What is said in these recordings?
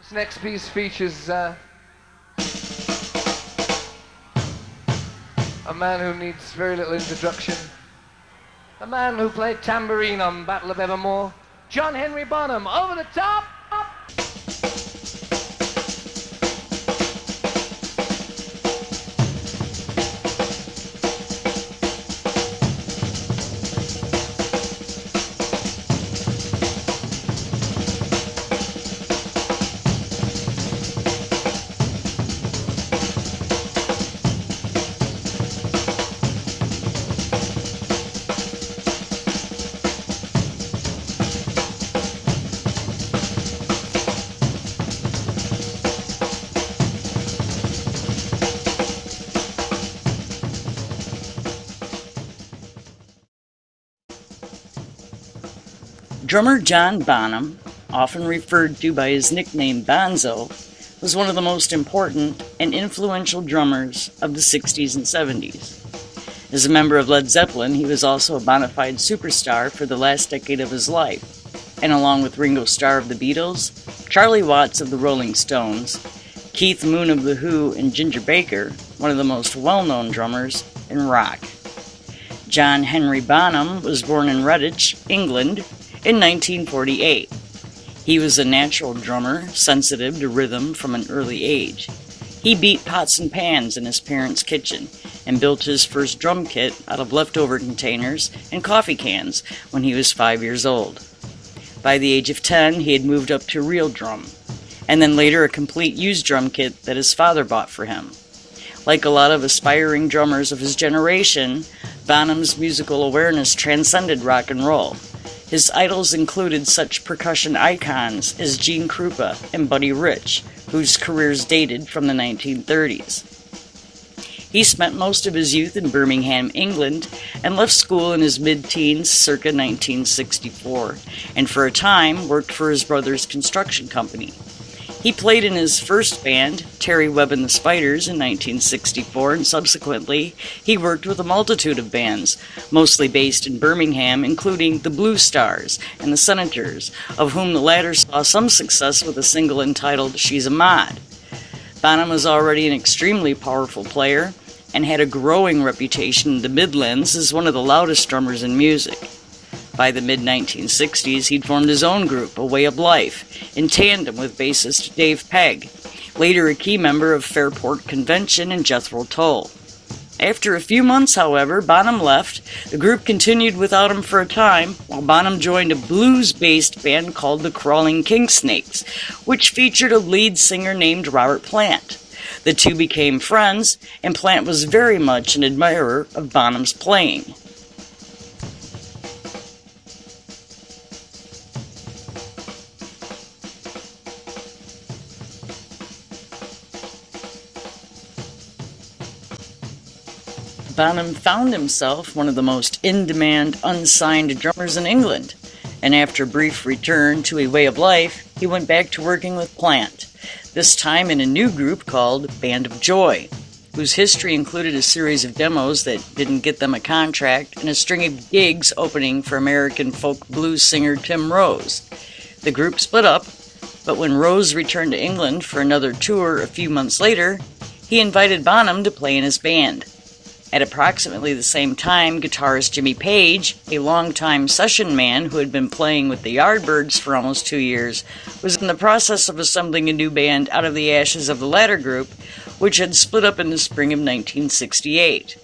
This next piece features a man who needs very little introduction. A man who played tambourine on Battle of Evermore, John Henry Bonham, over the top! Drummer John Bonham, often referred to by his nickname Bonzo, was one of the most important and influential drummers of the 60s and 70s. As a member of Led Zeppelin, he was also a bona fide superstar for the last decade of his life, and along with Ringo Starr of the Beatles, Charlie Watts of the Rolling Stones, Keith Moon of The Who, and Ginger Baker, one of the most well-known drummers in rock. John Henry Bonham was born in Redditch, England, in 1948. He was a natural drummer, sensitive to rhythm from an early age. He beat pots and pans in his parents' kitchen and built his first drum kit out of leftover containers and coffee cans when he was 5 years old. By the age of 10, he had moved up to real drum, and then later a complete used drum kit that his father bought for him. Like a lot of aspiring drummers of his generation, Bonham's musical awareness transcended rock and roll. His idols included such percussion icons as Gene Krupa and Buddy Rich, whose careers dated from the 1930s. He spent most of his youth in Birmingham, England, and left school in his mid-teens circa 1964, and for a time worked for his brother's construction company. He played in his first band, Terry Webb and the Spiders, in 1964, and subsequently he worked with a multitude of bands, mostly based in Birmingham, including the Blue Stars and the Senators, of whom the latter saw some success with a single entitled She's a Mod. Bonham was already an extremely powerful player and had a growing reputation in the Midlands as one of the loudest drummers in music. By the mid-1960s, he'd formed his own group, A Way of Life, in tandem with bassist Dave Pegg, later a key member of Fairport Convention and Jethro Tull. After a few months, however, Bonham left. The group continued without him for a time, while Bonham joined a blues-based band called the Crawling Kingsnakes, which featured a lead singer named Robert Plant. The two became friends, and Plant was very much an admirer of Bonham's playing. Bonham found himself one of the most in-demand, unsigned drummers in England, and after a brief return to A Way of Life, he went back to working with Plant, this time in a new group called Band of Joy, whose history included a series of demos that didn't get them a contract and a string of gigs opening for American folk blues singer Tim Rose. The group split up, but when Rose returned to England for another tour a few months later, he invited Bonham to play in his band. At approximately the same time, guitarist Jimmy Page, a longtime session man who had been playing with the Yardbirds for almost 2 years, was in the process of assembling a new band out of the ashes of the latter group, which had split up in the spring of 1968.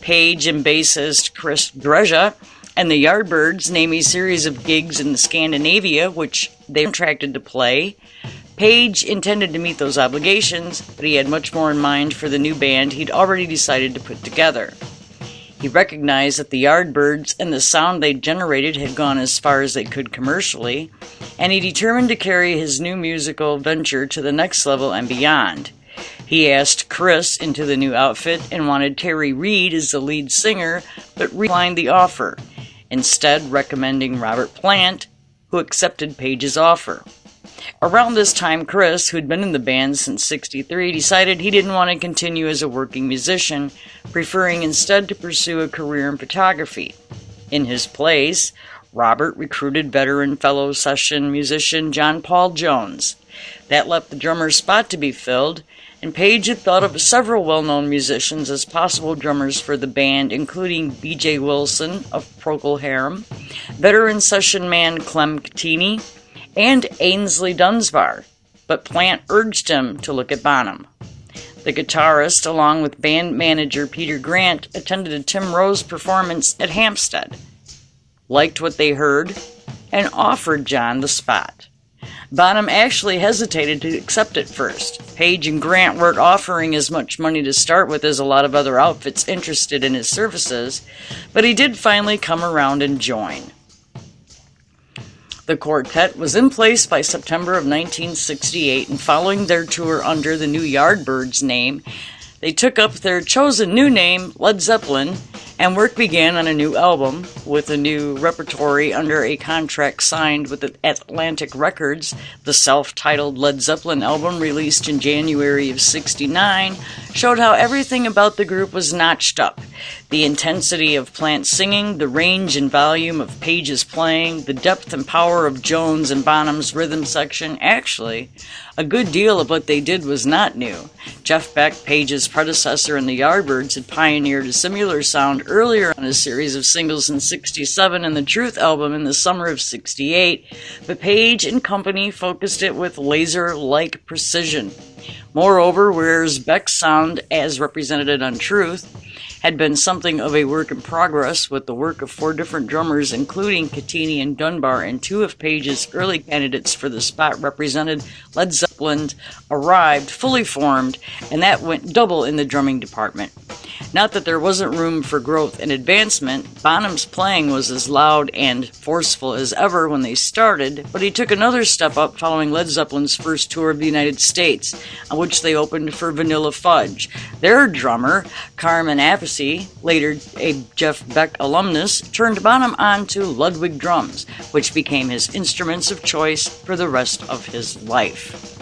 Page and bassist Chris Dreja and the Yardbirds name a series of gigs in Scandinavia, which they contracted to play. Page intended to meet those obligations, but he had much more in mind for the new band he'd already decided to put together. He recognized that the Yardbirds and the sound they'd generated had gone as far as they could commercially, and he determined to carry his new musical venture to the next level and beyond. He asked Chris into the new outfit and wanted Terry Reid as the lead singer, but declined the offer, instead recommending Robert Plant, who accepted Page's offer. Around this time, Chris, who'd been in the band since '63, decided he didn't want to continue as a working musician, preferring instead to pursue a career in photography. In his place, Robert recruited veteran fellow session musician John Paul Jones. That left the drummer's spot to be filled, and Page had thought of several well-known musicians as possible drummers for the band, including B.J. Wilson of Procol Harum, veteran session man Clem Cattini, and Ainsley Dunsbar, but Plant urged him to look at Bonham. The guitarist, along with band manager Peter Grant, attended a Tim Rose performance at Hampstead, liked what they heard, and offered John the spot. Bonham actually hesitated to accept it first. Page and Grant weren't offering as much money to start with as a lot of other outfits interested in his services, but he did finally come around and join. The quartet was in place by September of 1968, and following their tour under the new Yardbirds name, they took up their chosen new name, Led Zeppelin, and work began on a new album with a new repertory under a contract signed with Atlantic Records. The self-titled Led Zeppelin album, released in January of '69, showed how everything about the group was notched up. The intensity of Plant's singing, the range and volume of Page's playing, the depth and power of Jones and Bonham's rhythm section. Actually, a good deal of what they did was not new. Jeff Beck, Page's predecessor in the Yardbirds, had pioneered a similar sound earlier on a series of singles in '67 and the Truth album in the summer of '68, but Page and company focused it with laser-like precision. Moreover, whereas Beck's sound, as represented on Truth, had been something of a work in progress, with the work of 4 different drummers, including Cattini and Dunbar, and 2 of Page's early candidates for the spot represented, Led Zeppelin arrived fully formed, and that went double in the drumming department. Not that there wasn't room for growth and advancement. Bonham's playing was as loud and forceful as ever when they started, but he took another step up following Led Zeppelin's first tour of the United States, on which they opened for Vanilla Fudge. Their drummer, Carmen Appice, later a Jeff Beck alumnus, turned Bonham on to Ludwig drums, which became his instruments of choice for the rest of his life.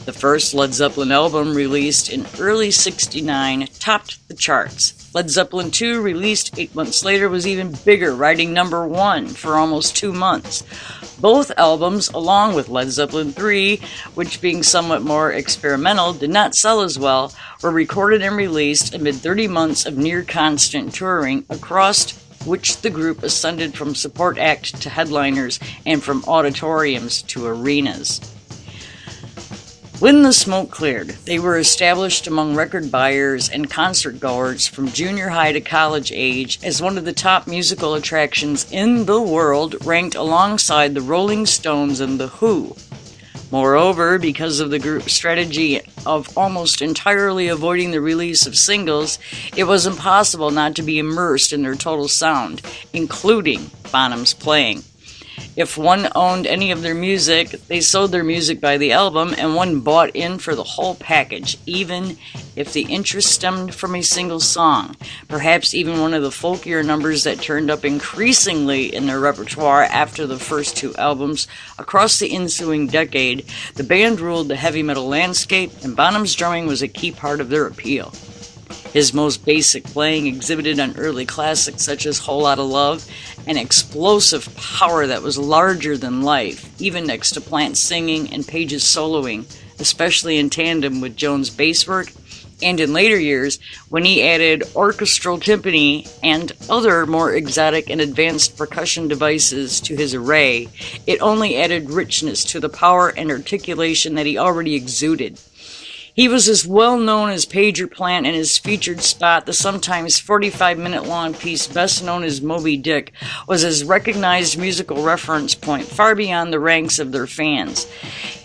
The first Led Zeppelin album, released in early '69, topped the charts. Led Zeppelin II, released 8 months later, was even bigger, riding number 1 for almost 2 months. Both albums, along with Led Zeppelin III, which being somewhat more experimental, did not sell as well, were recorded and released amid 30 months of near-constant touring, across which the group ascended from support act to headliners and from auditoriums to arenas. When the smoke cleared, they were established among record buyers and concert goers from junior high to college age as one of the top musical attractions in the world, ranked alongside the Rolling Stones and The Who. Moreover, because of the group's strategy of almost entirely avoiding the release of singles, it was impossible not to be immersed in their total sound, including Bonham's playing. If one owned any of their music, they sold their music by the album, and one bought in for the whole package, even if the interest stemmed from a single song, perhaps even one of the folkier numbers that turned up increasingly in their repertoire after the first 2 albums. Across the ensuing decade, the band ruled the heavy metal landscape, and Bonham's drumming was a key part of their appeal. His most basic playing, exhibited on early classics such as Whole Lotta Love, an explosive power that was larger than life, even next to Plant's singing and Page's soloing, especially in tandem with Jones' bass work, and in later years, when he added orchestral timpani and other more exotic and advanced percussion devices to his array, it only added richness to the power and articulation that he already exuded. He was as well known as Page or Plant, and his featured spot, the sometimes 45-minute-long piece best known as Moby Dick, was his recognized musical reference point far beyond the ranks of their fans.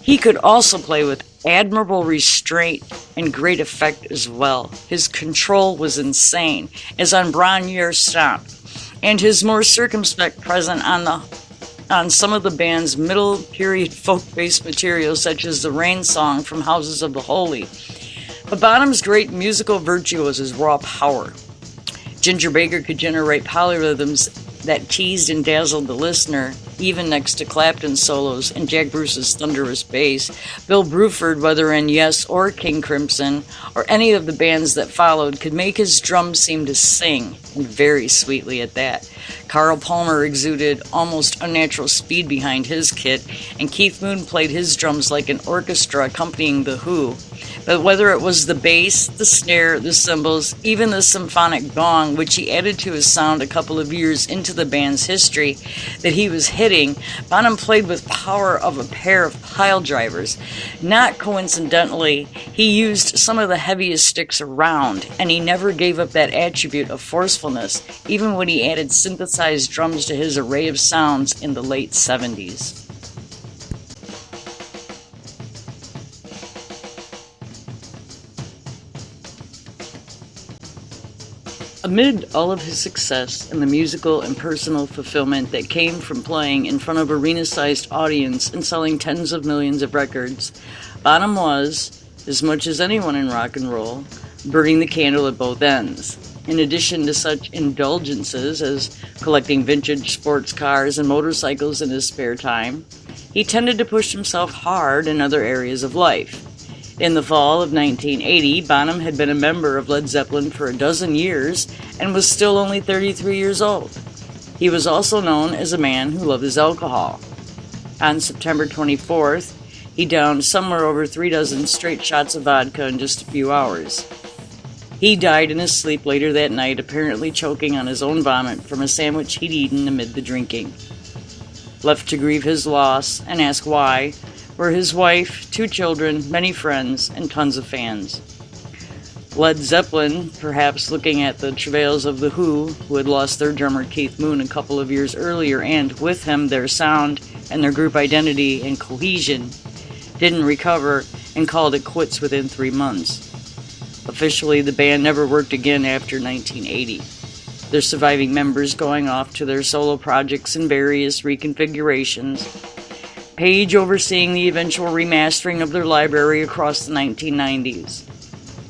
He could also play with admirable restraint and great effect as well. His control was insane, as on Bron-Yer Stomp, and his more circumspect presence on some of the band's middle-period folk-based material, such as the Rain Song from Houses of the Holy. But Bonham's great musical virtue was his raw power. Ginger Baker could generate polyrhythms that teased and dazzled the listener, even next to Clapton's solos and Jack Bruce's thunderous bass. Bill Bruford, whether in Yes or King Crimson, or any of the bands that followed, could make his drums seem to sing, and very sweetly at that. Carl Palmer exuded almost unnatural speed behind his kit, and Keith Moon played his drums like an orchestra accompanying The Who. But whether it was the bass, the snare, the cymbals, even the symphonic gong, which he added to his sound a couple of years into the band's history, that he was hitting, Bonham played with power of a pair of pile drivers. Not coincidentally, he used some of the heaviest sticks around, and he never gave up that attribute of forcefulness, even when he added synthesized drums to his array of sounds in the late 70s. Amid all of his success and the musical and personal fulfillment that came from playing in front of arena-sized audience and selling tens of millions of records, Bonham was, as much as anyone in rock and roll, burning the candle at both ends. In addition to such indulgences as collecting vintage sports cars and motorcycles in his spare time, he tended to push himself hard in other areas of life. In the fall of 1980, Bonham had been a member of Led Zeppelin for a dozen years and was still only 33 years old. He was also known as a man who loved his alcohol. On September 24th, he downed somewhere over 3 dozen straight shots of vodka in just a few hours. He died in his sleep later that night, apparently choking on his own vomit from a sandwich he'd eaten amid the drinking. Left to grieve his loss and ask why, were his wife, 2 children, many friends, and tons of fans. Led Zeppelin, perhaps looking at the travails of The Who had lost their drummer Keith Moon a couple of years earlier, and with him their sound and their group identity and cohesion, didn't recover and called it quits within 3 months. Officially, the band never worked again after 1980. Their surviving members going off to their solo projects in various reconfigurations, Page overseeing the eventual remastering of their library across the 1990s.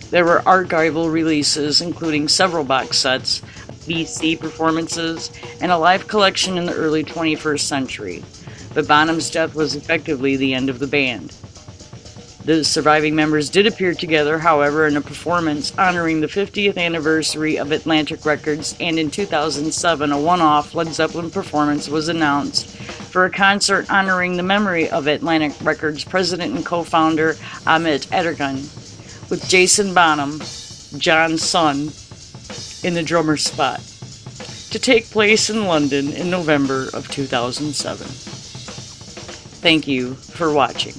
There were archival releases, including several box sets, BC performances, and a live collection in the early 21st century. But Bonham's death was effectively the end of the band. The surviving members did appear together, however, in a performance honoring the 50th anniversary of Atlantic Records, and in 2007, a one-off Led Zeppelin performance was announced for a concert honoring the memory of Atlantic Records president and co-founder Ahmet Ertegun, with Jason Bonham, John's son, in the drummer spot, to take place in London in November of 2007. Thank you for watching.